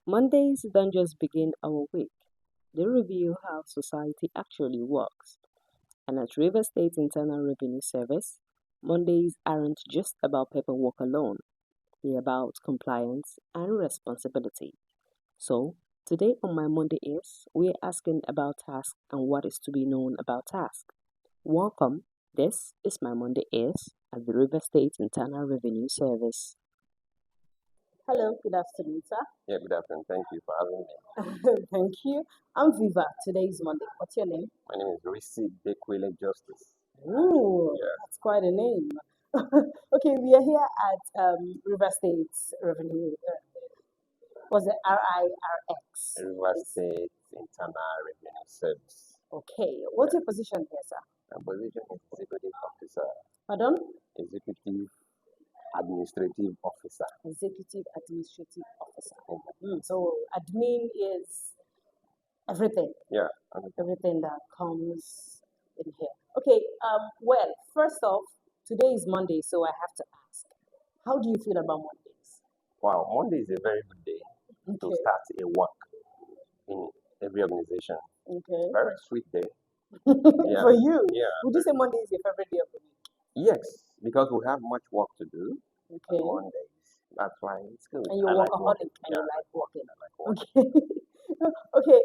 Mondays don't just begin our week, they reveal how society actually works. And at River State Internal Revenue Service, Mondays aren't just about paperwork alone, they're about compliance and responsibility. So, today on My Monday Is, we're asking about tasks and what is to be known about tasks. Welcome, this is My Monday Is at the River State Internal Revenue Service. Hello, good afternoon, sir. Yeah, good afternoon. Thank you for having me. Thank you. I'm Viva. Today is Monday. What's your name? My name is Risi Bekwele Justice. Ooh, Yeah. that's quite a name. Okay, we are here at River State's Revenue. Was it RIRX? River State Internal Revenue Service. Okay, what's your position here, sir? My position is Executive Officer. Pardon? Executive Administrative Officer. Executive Administrative Officer. So admin is everything. Yeah. Everything that comes in here. Okay. Well, first off, today is Monday, so I have to ask, how do you feel about Mondays? Wow, Monday is a very good day to start a work in every organization. Okay. Very sweet day. Yeah. For you? Yeah. Would you say Monday is your favorite day of the week? Yes, because we have much work to do. Okay. On Mondays. That's why it's good. And you're workaholic and you like working. Okay. Okay.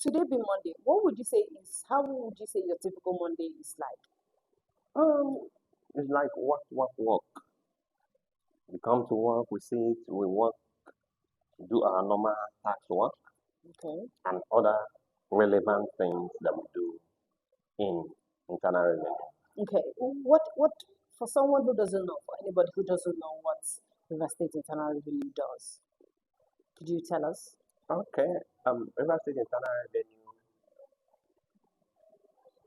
Today being Monday, what would you say is? How would you say your typical Monday is like? It's like work. We come to work, we sit, we work, do our normal tax work, okay, and other relevant things that we do in internal revenue. Okay. What for someone who doesn't know, for anybody who doesn't know what River State Internal Revenue does, could you tell us? Okay. River State Internal Revenue,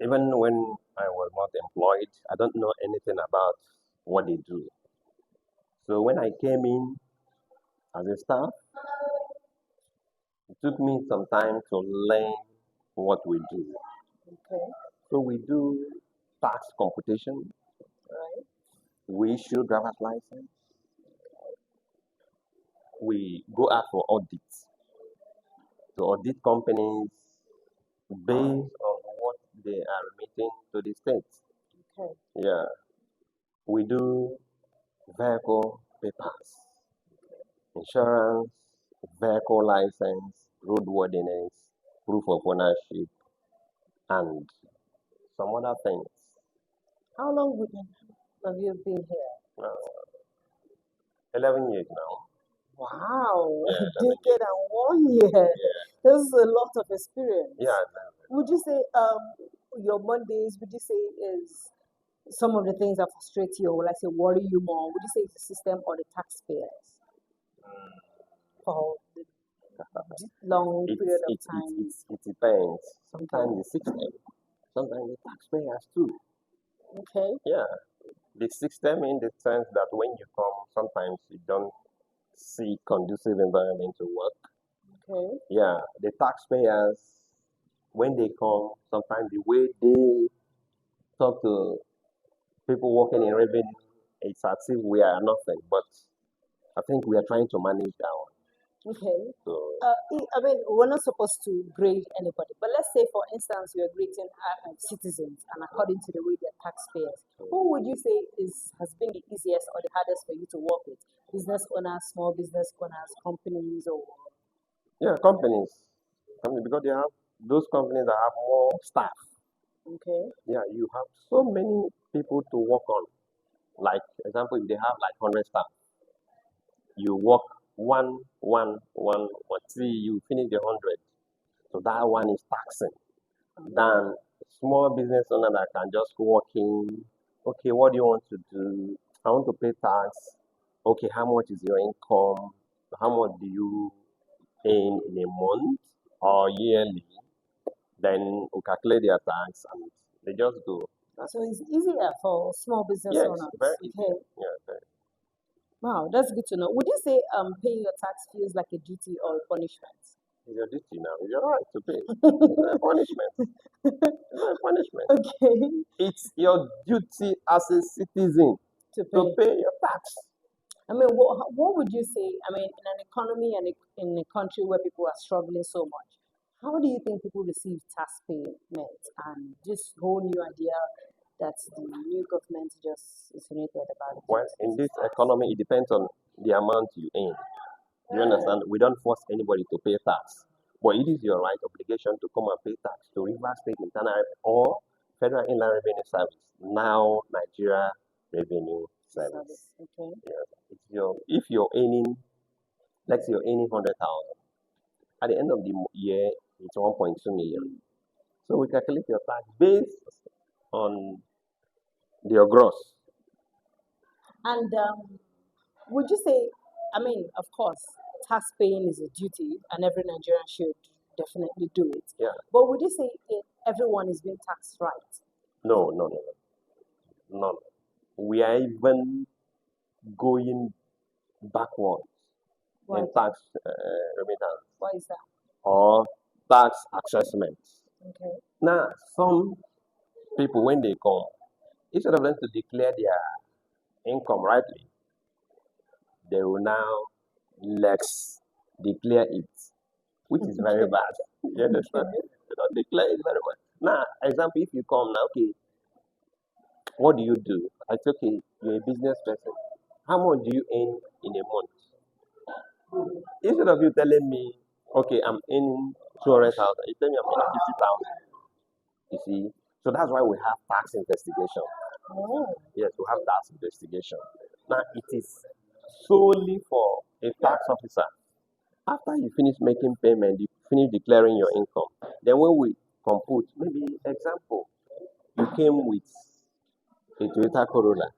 even when I was not employed, I don't know anything about what they do. So when I came in as a staff, it took me some time to learn what we do. Okay. So we do tax computation. Right. We issue driver's license. We go out for audits. To audit companies based on what they are remitting to the states. Okay. Yeah. We do vehicle papers, insurance, vehicle license, roadworthiness, proof of ownership, and some other things. How long have you been here? 11 years now. Wow, Yeah, a decade and 1 year. Yeah. This is a lot of experience. Yeah. Would you say your Mondays, would you say is some of the things that frustrate you or like say worry you more? Would you say it's the system or the taxpayers for the long period of time? It depends. Sometimes the system, sometimes the taxpayers too. Okay. Yeah. The system in the sense that when you come, sometimes you don't see conducive environment to work. Okay. Yeah. The taxpayers, when they come, sometimes the way they talk to people working in revenue, it's as if we are nothing. But I think we are trying to manage that one. Okay. So, I mean, we're not supposed to grade anybody, but let's say, for instance, you're grading citizens, and according to the way they're taxpayers, who would you say has been the easiest or the hardest for you to work with? Business owners, small business owners, companies, or? Yeah, companies, because they have those companies that have more staff. Okay. Yeah, you have so many people to work on. Like, example, if they have like 100 staff, you work one, till you finish the 100. So that one is taxing. Than small business owner that can just walk in. Okay, what do you want to do? I want to pay tax. Okay, how much is your income? How much do you earn in a month or yearly? Then we calculate their tax and they just go. So it's easier for small business owners. Very easy. Okay. Yeah, very. Wow, that's good to know. Would you say paying your tax feels like a duty or a punishment? It's your duty now. It's your right to pay. It's not a punishment. It's not a punishment. Okay. It's your duty as a citizen To pay your tax. I mean, what would you say? I mean, in an economy and in a country where people are struggling so much, how do you think people receive tax payment and this whole new idea that the new government just insinuated about Well, in this economy, it depends on the amount you earn. You understand? We don't force anybody to pay tax, but it is your right obligation to come and pay tax to River State Internal Revenue or Federal Inland Revenue Service, now Nigeria Revenue Service. Okay. Yeah. It's if you're earning, let's say you're earning 100,000, at the end of the year, it's 1.2 million. So we calculate your tax based on your gross. And would you say, I mean, of course, tax paying is a duty and every Nigerian should definitely do it. Yeah. But would you say everyone is being taxed right? No, no, no, no, no. We are even going backwards Why, in tax remittance why is that? or tax assessments. Okay. Now, some people, when they come, instead of them to declare their income rightly, they will now let's declare it, which is very bad. You understand? They don't declare it very bad. Now, example, if you come now, okay, what do you do? It's okay, you're a business person. How much do you earn in a month? Instead of you telling me, okay, I'm earning 200,000, you tell me I'm earning 50,000. You see? So that's why we have tax investigation. Oh, Yes, we have tax investigation. Now, it is solely for a tax officer. After you finish making payment, you finish declaring your income. Then when we compute, maybe example, you came with a Toyota Corolla.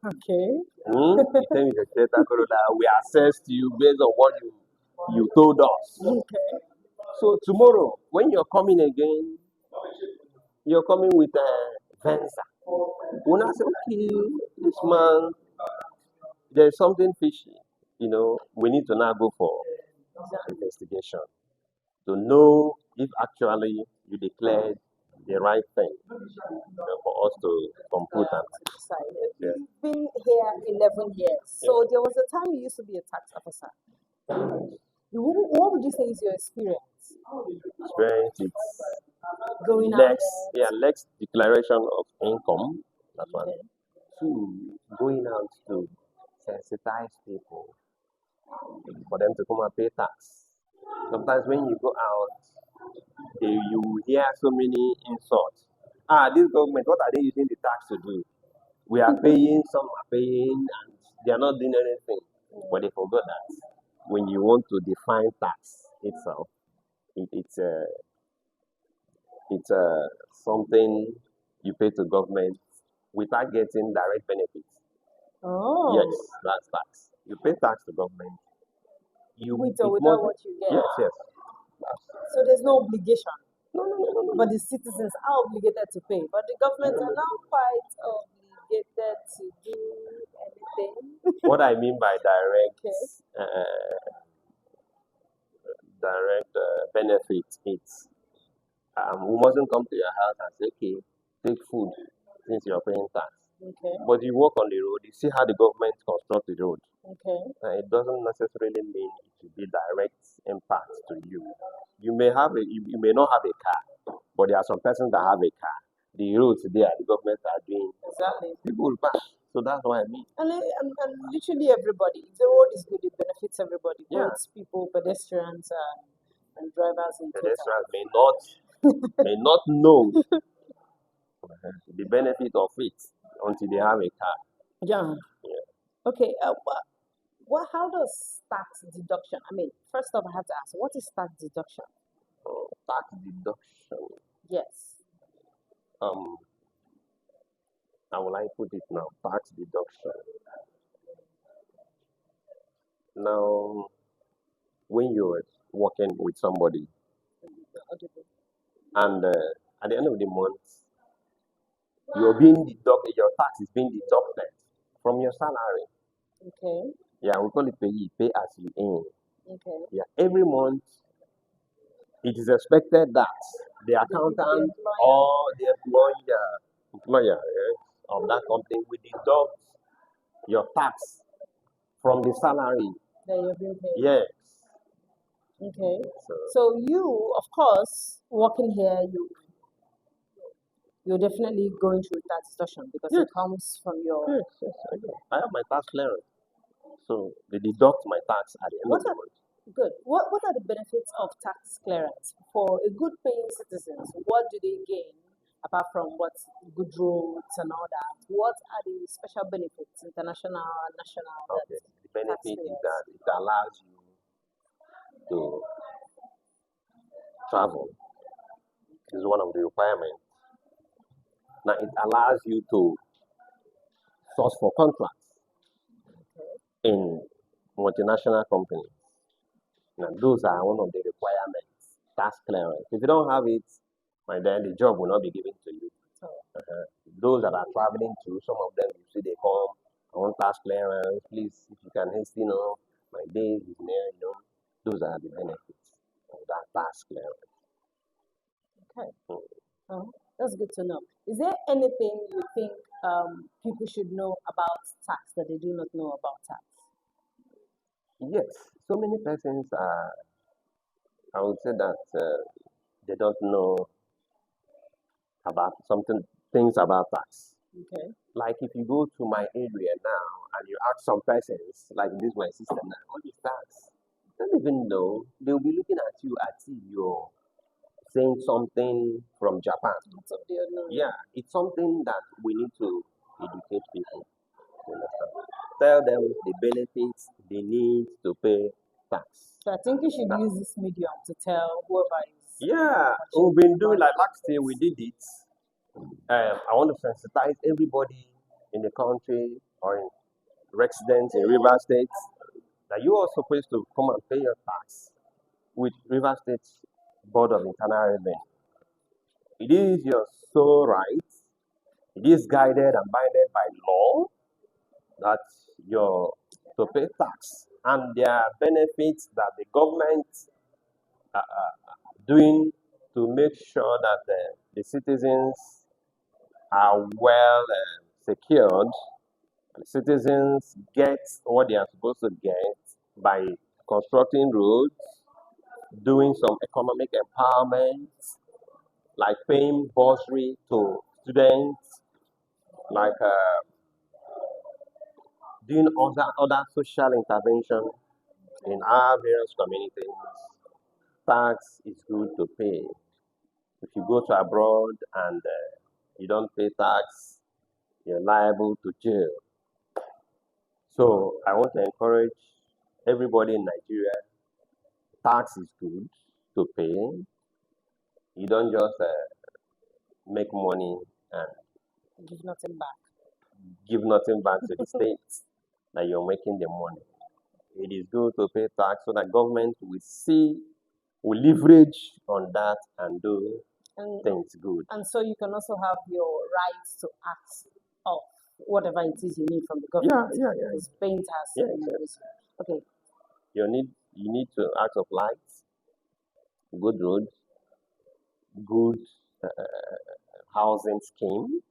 okay. You came with a Toyota Corolla. We assessed you based on what you told us. Okay. So tomorrow, when you're coming again, you're coming with a Venza. When I say, okay, this man, there's something fishy. We need to now go for investigation to know if actually you declared the right thing for us to compute and yeah. You've been here 11 years. So there was a time you used to be a tax officer. What would you say is your experience Experience it's going out next, there? yeah, next declaration of income. That's one. Okay. Two, going out to sensitize people for them to come and pay tax. Sometimes when you go out, you hear so many insults. This government, what are they using the tax to do? We are paying, some are paying, and they are not doing anything. But they forgot that when you want to define tax itself, it's something you pay to government without getting direct benefits. Oh. Yes, that's tax. You pay tax to government. With or it without must, what you get. yes, yes. So there's no obligation. No. But the citizens are obligated to pay. But the government are now quite obligated to do anything. What I mean by direct, Okay. benefit, it's we mustn't come to your house and say, okay, take food since you're paying tax. Okay. But you walk on the road, you see how the government construct the road. Okay. It doesn't necessarily mean it will be direct impact to you. You may not have a car, but there are some persons that have a car. The roads there, the government are doing. Exactly. People will pass. So that's what I mean. And literally everybody. If the road is good, it benefits everybody. Yeah. Both people, pedestrians, and drivers in total. Pedestrians may not know the benefit of it until they have a car. Yeah. Yeah. Okay. How does tax deduction? I mean, first off, I have to ask, what is tax deduction? Tax deduction. Yes. How will I put it now? Tax deduction. Now, when you're working with somebody and at the end of the month, your tax is being deducted from your salary. Okay. Yeah, we call it pay as you earn. Okay. Yeah, every month it is expected that the accountant or the employer of that company will deduct your tax from the salary. that you're being paid. Yes. Okay. So So you, of course, working here, you're definitely going through tax discussion because yes, it comes from your. yes, I do. I have my tax clearance. So they deduct my tax at the end of What the are month. good? What are the benefits of tax clearance for a good paying citizens? What do they gain apart from what good roads and all that? What are the special benefits, international, national, Okay. that The benefit is taxpayers? that it allows you to travel. This is one of the requirements. Now it allows you to source for contracts Okay. in multinational companies. Now those are one of the requirements. Tax clearance. If you don't have it, my then the job will not be given to you. So Those that are traveling to, some of them you see they come, I want tax clearance, please if you can hasten up, my day is near, those are the benefits of that tax clearance. okay. Mm. Oh, that's good to know. Is there anything you think people should know about tax that they do not know about tax? Yes, so many persons I would say that they don't know about something, things about tax. Okay. Like if you go to my area now and you ask some persons, like this my sister now, what is tax? They don't even know. They'll be looking at you as if you're saying something from Japan. What's up there? No. Yeah, it's something that we need to educate people. You understand? Tell them the benefits they need to pay tax. So I think you should That- use this medium to tell whoever is Yeah, watching we've been doing about like last year we did it. I want to sensitize everybody in the country or in residents in River State that you are supposed to come and pay your tax with River State Board of Internal Revenue. It is your sole right. It is guided and binded by law that you're to pay tax, and there are benefits that the government doing to make sure that the citizens are well secured. The citizens get what they are supposed to get by constructing roads, doing some economic empowerment, like paying bursary to students, like doing other social intervention in our various communities. Tax is good to pay. If you go to abroad and you don't pay tax, you're liable to jail. So I want to encourage everybody in Nigeria. Tax is good to pay. You don't just make money and give nothing back. give nothing back to the state that you're making the money. It is good to pay tax so that government will leverage on that and do And things good. and so you can also have your rights to ask of whatever it is you need from the Yeah, government. yeah, yeah. Because paying tax Yes, is okay. You need to act of lights, good roads, good housing scheme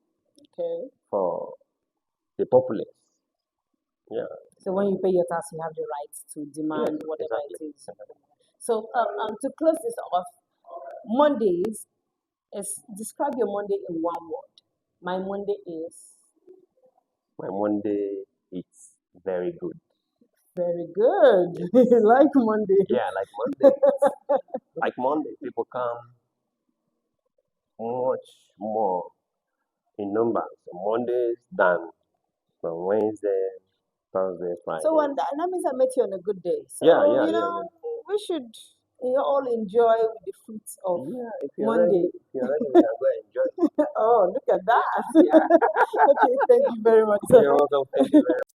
Okay. for the populace. Yeah, So when you pay your tax, you have the right to demand yes, whatever exactly. it is. So to close this off, Mondays is describe your Monday in one word. My Monday is My Monday it's very good. very good. Like Monday. Yeah, like Monday. Like Monday, people come much more in numbers on Mondays than on Wednesday, Thursday, Friday. So when that means I met you on a good day. So Yeah, yeah, you yeah, know we should all enjoy the fruits of yeah. Monday. If you're ready, we can go enjoy. Oh, look at that. Yeah. Okay, thank you very much, sir. You're welcome. Thank you very much.